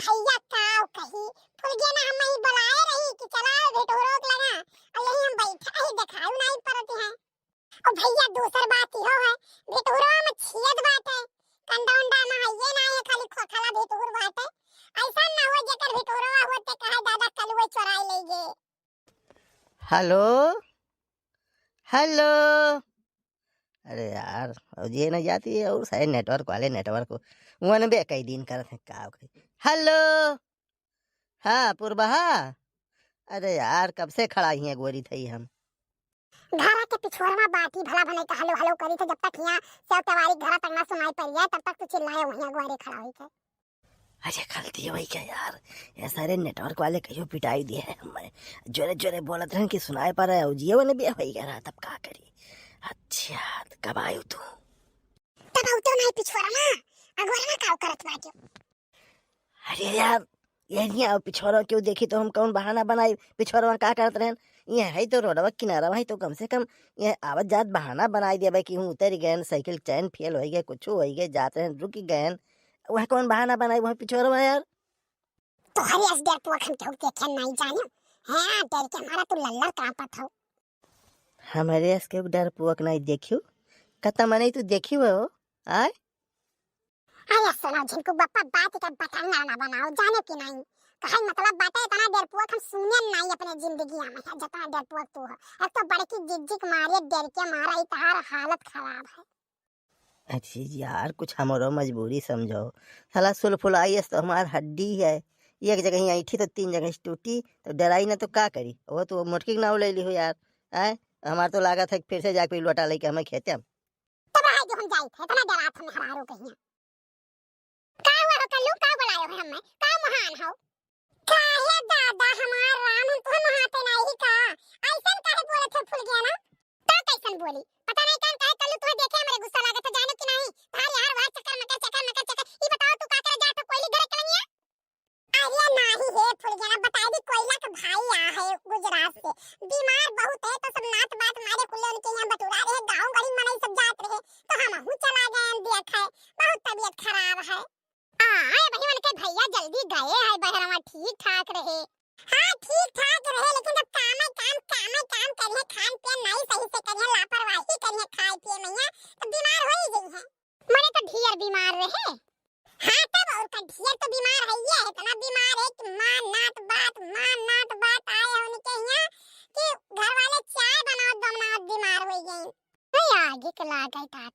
भैया काव कही फुल गया ना, हम ही बुलाए रही कि चला भेटो रोक लगा और यही हम बैठा ही दिखाई नहीं पड़ते हैं। और भैया दूसर बात यो है, भेटोरा में छियत बात है, कंडा उंडा में ये ना है खाली खोखला भेटोर बात है। ऐसा ना हो जेकर भेटोरा होते कहे दादा कलवे चुराई ले गे। Hello hello. अरे यार अब ये ना जाती है और सारे नेटवर्क वाले नेटवर्क को उन्होंने भी कई दिन कर का हेलो। हाँ पूर्वा। अरे यार कब से खड़ा ही है गोरी थई हम घर के पिछोर में बाटी भला भले का हेलो हेलो करी थे, जब तक यहाँ सब तवारी घर तक ना सुनाई पड़ जाए तब तक तू चिल्लाए वहीं अगवारे खड़ा हुई थे। अरे गलती वही क्या यार, ये सारे नेटवर्क वाले कहीं पिटाई दिए है हमें, जोरे जोरे बोलत रहे कि सुनाए पर है जियो ने भी वही कह रहा तब का करी। अच्छा कब आयु तू? तब आउ तो नहीं पिछोरा ना अगवारे में काव करत बाजो। अरे यार ये नहीं आओ पिछोरा क्यों देखी तो हम कौन बहाना बनाई पिछोरा में का करत रहे। ये है तो रोडवा किनारा भाई तो कम से कम ये आवत जात बहाना बनाई दिया भाई कि हूँ उतर गए साइकिल चैन फेल हो गए कुछ हो गए जाते हैं रुक गए, वह कौन बहाना बनाई वह पिछोरा में यार। तो हरी अस डर पुआ हम केहू देखे नहीं जानो हां डर के हमारा तो लल्लर कांपत हो। हमारे अस के डर पुअक नहीं देखियो कता मने तू देखी हो आय। आया सुनो जिनको बप्पा बात का बताना ना बनाओ जाने की नहीं कहे मतलब बात है इतना डर पुआ हम सुने नहीं अपने जिंदगी में जितना डर पुआ तू है। एक तो बड़की जिज्जिक मारे डर के मारा इतहार हालत खराब है। अच्छी यार कुछ हमारो मजबूरी समझो, साला सुलफुल आई तो हमार हड्डी है, एक जगह ही ऐठी तो तीन जगह टूटी तो डराई ना तो का करी वो तो मोटकी नाव ले ली हो यार। आए हमार तो लागत है फिर से जाके लौटा लेके हमें खेते हम तब है जो हम जाई थे इतना डरा हम हरारो कहिया का हुआ हो कल्लू का बुलायो है हमें का महान हो काहे दादा हमार राम हम तो महाते नहीं का ऐसन काहे बोले थे फुल गया ना ता कैसन बोली पता नहीं कौन काहे कल्लू तुम्हें देखे मेरे गुस्सा लागत है जाने की नहीं थारी हर बार चक्कर में चक्कर ये बताओ तू का करे जात कोयली घर कलनिया। अरे नहीं है फुल गया ना बता दी कोयला का भाई आ है गुजरात से बीमार बहुत है तो सब नात बात मारे कुल्ले उनके यहाँ बटुरा रहे गांव गरीब मनई सब जात रहे तो हम हूं चला गए देख है बहुत तबीयत खराब है। आए भाई मन के भैया जल्दी गए है बहरवा ठीक ठाक रहे। हां ठीक ठाक रहे लेकिन जब काम करिए खान पिए नहीं सही से करिए लापरवाही करिए खाए पिए मैया तो बीमार हो ही गई है। मरे तो ढेर बीमार रहे। हां तब और का ढेर तो बीमार है ये इतना बीमार है कि मां नात बात आए हो उनके यहाँ कि घर वाले चाय बनाओ बीमार हो गई नहीं आगे के ला गई था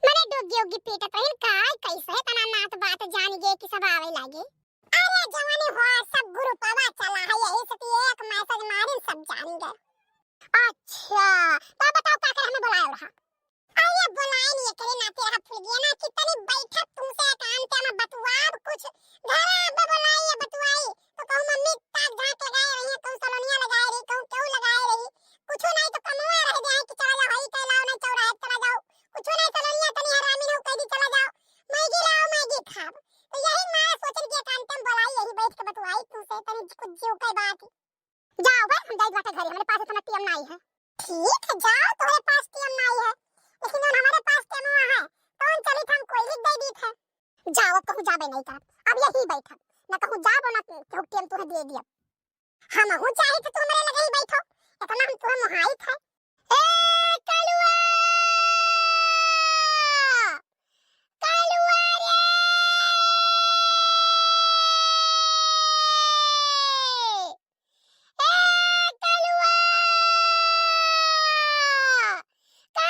मैंने डोगी पीटा पहिन काय कैसे तना नात बात जान गए कि सब आवे लागे। अरे जवानी हो सब गुरु पावा चला है यही से एक मैसेज मारिन सब जान गए। अच्छा तो बताओ क्या कर हमें बुलाया रहा। आइए बुलाए नहीं करे नाते रहा फुल गया ना कितनी बैठक तुमसे एकांत में बतुआब कुछ घर अब बुलाइए बतुआई तो कहूं मम्मी ताक झांक लगाए रही है कहूं सलोनिया लगाए रही कहूं क्यों लगाए रही कुछ नहीं तो कमुआ रह जाए कि चला जाओ हई कहलाओ नहीं चौराहे चला जाओ कुछ नहीं सलोनिया तनी हरामी हो कह दी चला जाओ मैगी लाओ मैगी खाओ तो यही मैं सोचन के एकांत में बुलाई यही बैठ के बतुआई तुमसे तनी कुछ जीव के बात जाओ भाई हम जाई बाटे घर हमारे पास इतना टीएम नहीं है। ठीक है जाओ तुम्हारे पास टीएम नहीं है लेकिन हमारे पास टेमुआ है कौन चली हम कोई लिख दे दी थे। जाओ कहूं जाबे नहीं कर अब यही बैठा ना कहूं जाबो ना कहूं टेम तुम्हें दे दिया हम हूं चाहे तो तुम मेरे लगे ही बैठो इतना हम तुम्हें मुहाई थे। ए कलुआ कलुआ रे ए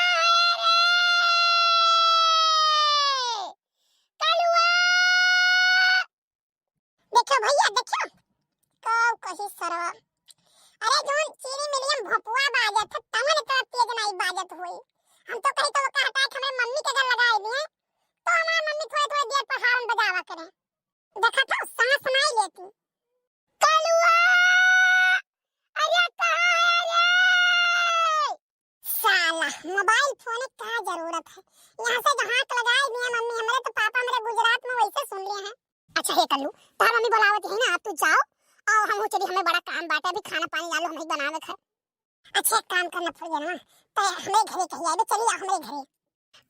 कलुआ देखो भैया देखो कब कही सरवा अरे जोन चीनी मिलियम भपुआ बाजत है तमन तो तेज नहीं बाजत हुई हम तो कही तो वो कहता है कि हमें मम्मी के घर लगाए दिए तो हमारी मम्मी थोड़ी थोड़ी देर पर हारन बजावा करे देखा था सांस नहीं लेती। कलुआ अरे कहां है रे साला मोबाइल फोन की क्या जरूरत है यहां से जहां लगाए दिए मम्मी हमारे तो पापा मेरे गुजरात में वैसे सुन लिए हैं। अच्छा हे कल्लू तार मम्मी बुलावत है ना अब तू जाओ और हम चली हमें बड़ा काम बाटा अभी खाना पानी डालो हमें बनावे खा। अच्छा एक काम करना पड़ेगा ना तो हमें घरे कहिए अभी चलिए हमारे घरे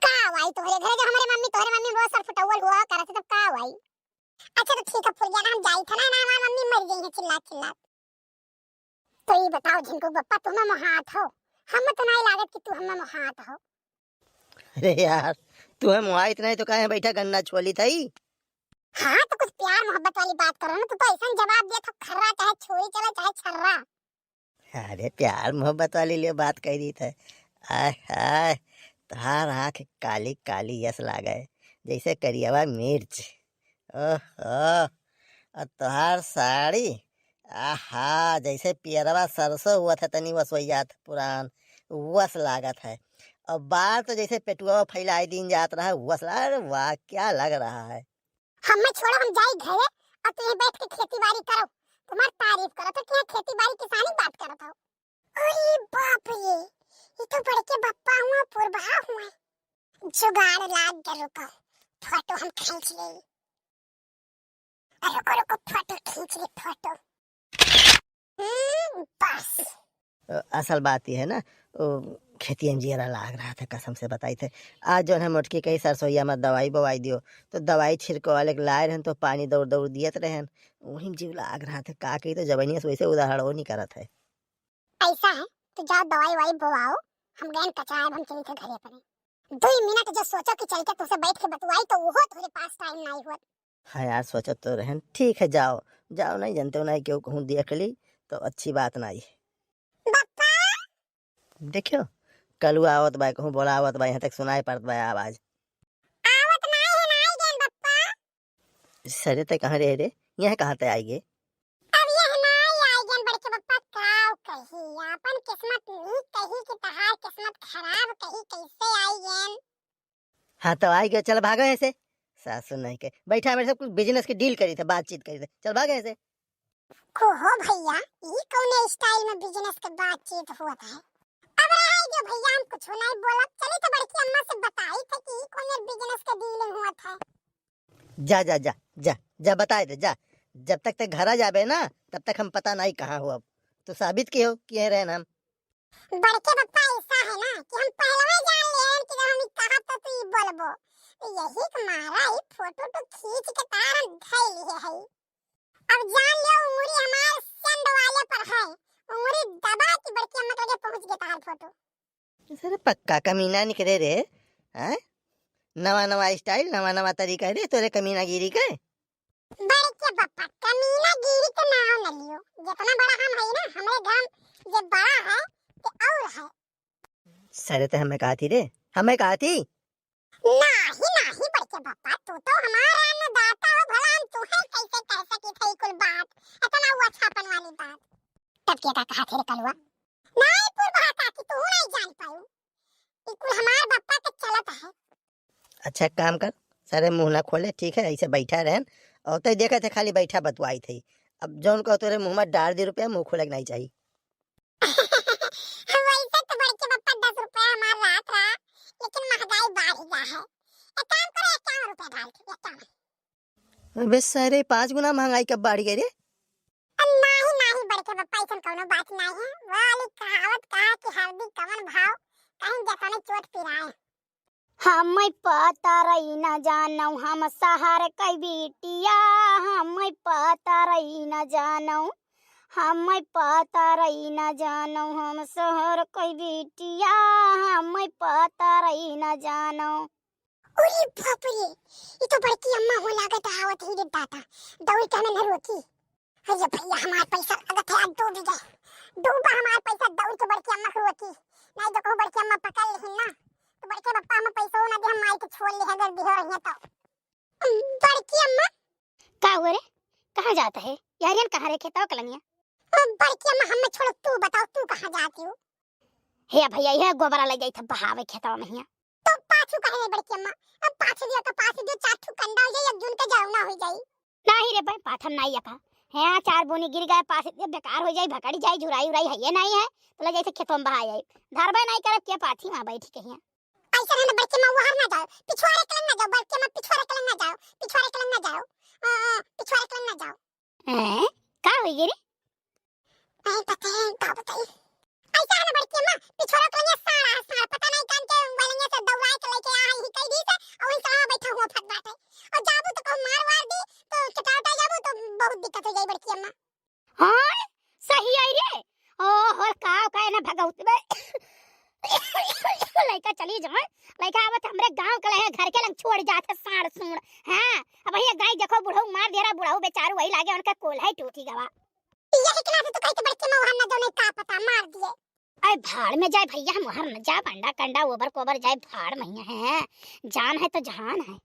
का आई तोहरे घरे जो हमारे मम्मी तोहरे मम्मी बहुत सर फटौल हुआ करत तब का आई अच्छा तो ठीक है फुल हम जाई था ना हमारी मम्मी मर गई है चिल्ला चिल्ला। तो ये बताओ झिंकू बप्पा तुम्हें मोहात हो, हम तो नहीं लागत कि तू हमें मोहात हो। अरे यार तुम्हें मुआइत नहीं तो कहे बैठा गन्ना छोली थई। हाँ तो कुछ प्यार मोहब्बत वाली बात करो ना, तू तो ऐसा जवाब दिया तो खर्रा चाहे छोरी चला चाहे छर्रा। अरे प्यार मोहब्बत वाली लिए बात कह रही थे। आय हाय तार आँख काली काली यस लागे जैसे करियवा मिर्च। ओहो और तोहार साड़ी आहा जैसे पियरवा सरसों हुआ था तनी वसवैयात पुरान वस लागत है। और बाल तो जैसे पेटुआ फैलाई दिन जात रहा वस अरे वाह क्या लग रहा है। हमें छोड़ो हम जाई घरे और तू बैठ के खेती बाड़ी करो, तुम्हारी तारीफ करो तो क्या खेती बाड़ी किसानी बात करत हो। अरे बाप रे ये तो बड़ के बप्पा हुआ पुरबा हुआ, जुगाड़ लाग गए रुको फोटो हम खींच ले। रुको रुको फोटो खींच ले फोटो। बस असल बात यह है ना वो खेती में जीरा लाग रहा था कसम से बताई थे। आज जो है मोटकी कही सरसोईया में दवाई बवाई दियो तो दवाई छिड़को वाले लाए रहन तो पानी दौड़ दौड़ दियत रहन वही जीव लाग रहा था का कही तो जबनिया से वैसे उदाहरण वो नहीं करत है। ऐसा है तो जाओ दवाई वाई बोवाओ, हम गए कचरा हम चली थे घरे पर। 2 मिनट जो सोचो कि चल के तुझसे बैठ के बतवाई तो वो तुम्हारे पास टाइम नहीं हुआ। हाँ यार सोचो तो रहन ठीक है जाओ जाओ नहीं जानते हो नहीं क्यों कहूँ देख ली तो अच्छी बात नहीं। बप्पा देखियो कल आवत बा कहूँ बोला आवत बा यहाँ तक सुनाई पड़त बा आवाज। आवत नहीं है नहीं गन बप्पा। सरे ते कहाँ रे रे यहाँ कहाँ ते आई गे। अब ये नहीं आई गन बड़के बप्पा काव कही अपन किस्मत नी कही कि तहार किस्मत खराब कही कैसे आई गन। हाँ तो आई गए चल भागो ऐसे सासू नहीं के बैठा मेरे सब कुछ बिजनेस की डील करी थे बातचीत करी थे चल भागे ऐसे। को हो भैया ये कौन स्टाइल में बिजनेस के बातचीत हुआ था। अब रहा जो भैया हम कुछ नहीं बोला चली तो बड़की अम्मा से बताई थे कि कौन बिजनेस का डीलिंग हुआ था। जा जा जा जा जा बताए दे जा जब तक ते घर आ जाबे ना तब तक हम पता नहीं कहाँ हो अब तो साबित की हो कि रहे हम। बड़के बप्पा ऐसा है ना कि हम पहले ही जान ले कि जब हम कहा तो तू ही बोलबो तो यही तुम्हारा ही फोटो तो खींच के तार हम धै लिए है। अब जान लो उंगली हमारे संड वाले पर है, उंगली दबा की बड़की अम्मा तक पहुंच गया तार फोटो। सर पक्का कमीना निकले रे हैं नवा नवा स्टाइल नवा नवा तरीका रे तोरे कमीना गिरी के। बड़के बप्पा कमीना गिरी के नाम न लियो, जितना बड़ा हम है ना हमारे गांव ये बड़ा है कि और है। सरे ते हमें कहा थी रे हमें कहा थी। नहीं बड़के बप्पा तू तो हमारा अन्नदाता हो भला हम तुहे कैसे कह सकी थई कुल बात इतना वो अच्छापन वाली बात। तब क्या कहा थे रे कलवा नहीं पुरबा का कि तू नहीं जान पाऊ ई कुल हमार बप्पा के चलत है। अच्छा काम कर सारे मुंह ना खोले ठीक है ऐसे बैठा रहन और तो देखा थे खाली बैठा बतवाई थी अब जौन को तोरे मुंह में डाल दी रुपया मुंह खोले नहीं चाहिए। वैसे तो बड़के बप्पा 10 रुपया हमार रात रहा लेकिन महंगाई बढ़ गया है। एक काम करो 51 रुपया डाल के 51। बस सारे 5 गुना महंगाई कब बढ़ गई रे। नहीं बड़के बप्पा ऐसा कोनो बात नहीं है, वाली कहावत कहा कि हल्दी कवन भाव कहीं जतने चोट पिराए। हम पता रही न जानौ हम शहर कई बिटिया हम पता रही न जानौ हम पता रही न जानौ हम शहर कई बिटिया हम पता रही न जानौ। अरे बाप रे ये तो बड़की अम्मा हो लागत आवत ही रे दादा दौड़ के हमें न रोकी। अरे भैया हमार पैसा लागत है डूब गए डूबा हमार पैसा दौड़ के बड़की अम्मा को रोकी नहीं तो बड़की अम्मा पकड़ लेही ना तो बड़के बप्पा हम पैसा ना दे हम माई के छोड़ ले अगर दिहो रही तो। बड़की अम्मा का हुआ रे कहाँ जाता है यारियन कहाँ रे खेताओ कलंगिया। बड़की अम्मा हमें छोड़ो तू बताओ तू कहाँ जाती हो। हे भैया यह गोबरा ले गई था बहावे खेताओ में हिया तो पाछू कहे बड़की अम्मा अब पाछू दिया का पाछू जो चाठू कंडा हो जाए अब जुन के जाऊ ना हो जाई। नहीं रे भाई पाथम नहीं यका है 4 बोनी गिर गए पास बेकार हो जाए भकड़ी जाए झुराई उराई है ये नहीं है तो लगे जैसे खेतों में बहा जाए धरबे नहीं करब के पाथी में बैठ के हिया। ऐसा है ना बड़के मां वहां ना जाओ पिछवाड़े कलन ना जाओ बड़के मां पिछवाड़े कलन ना जाओ पिछवाड़े कलन ना जाओ पिछवाड़े कलन ना जाओ। हैं का होई गिरी नहीं पता है का बताई ऐसा है ना बड़की अम्मा पिछोरा के लिए साड़ा पता नहीं कान के वाले से दौड़ाए के लेके आ ही कई दी से और वहीं साड़ा बैठा हुआ फट बाटे और जाबू तो कहूं मार वार दी तो चटाटा जाबू तो बहुत दिक्कत हो जाई बड़की अम्मा। हां सही आई रे ओ और का ना भगवत बे लइका चली जाए लइका आवत हमरे गांव के लहे घर के लंग छोड़ जात है साड़ सूड़ हां अब ये गाय देखो बुढ़ऊ मार दे रहा बुढ़ऊ बेचारू वही लागे उनका कोल्हा टूटी गवा यही के नाते तो कह के बड़की अम्मा वहां ना दोने का पता मार दिए। अरे भाड़ में जाए भैया मोहर न जा बंडा कंडा ओबर कोबर जाए भाड़ में है जान है तो जहान है।